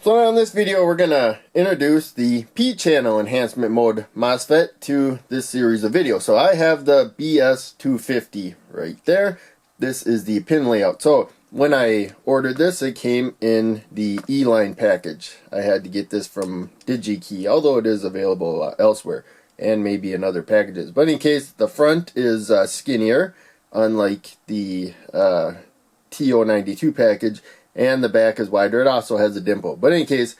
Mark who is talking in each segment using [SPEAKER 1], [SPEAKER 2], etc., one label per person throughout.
[SPEAKER 1] So now in this video we're going to introduce the P-channel enhancement mode MOSFET to this series of videos. So I have the BS250 right there. This is the pin layout. So when I ordered this, it came in the E-line package. I had to get this from DigiKey, although it is available elsewhere and maybe in other packages. But in case, the front is skinnier, unlike the TO92 package, and the back is wider. It also has a dimple, but in any case,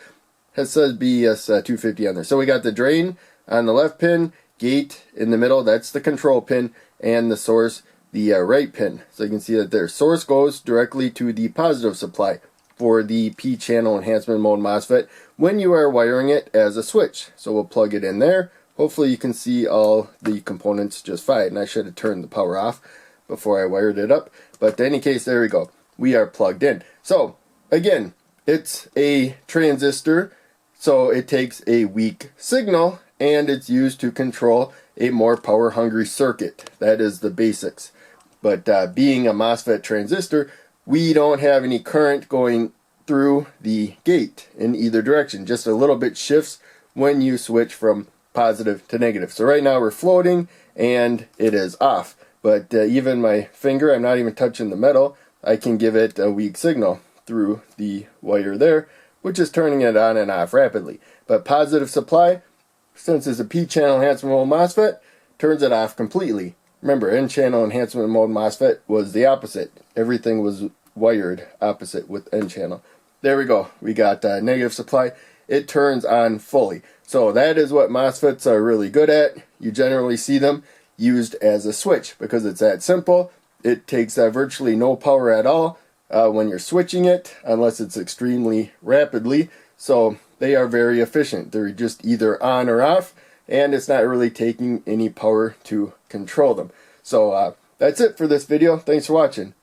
[SPEAKER 1] it says BS250 on there. So we got the drain on the left pin, gate in the middle, that's the control pin, and the source, the right pin. So you can see that their source goes directly to the positive supply for the P-channel enhancement mode MOSFET when you are wiring it as a switch. So we'll plug it in there. Hopefully you can see all the components just fine. And I should have turned the power off before I wired it up. But in any case, there we go. We are plugged in. So again, it's a transistor, so it takes a weak signal and it's used to control a more power hungry circuit. That is the basics. But being a MOSFET transistor, we don't have any current going through the gate in either direction. Just a little bit shifts when you switch from positive to negative. So right now we're floating and it is off. But even my finger, I'm not even touching the metal, I can give it a weak signal through the wire there, which is turning it on and off rapidly. But positive supply, since it's a P-channel enhancement mode MOSFET, turns it off completely. Remember, N-channel enhancement mode MOSFET was the opposite. Everything was wired opposite with N-channel. There we go. We got negative supply. It turns on fully. So that is what MOSFETs are really good at. You generally see them used as a switch because it's that simple. It takes virtually no power at all when you're switching it, unless it's extremely rapidly. So they are very efficient. They're just either on or off, and it's not really taking any power to control them. So that's it for this video. Thanks for watching.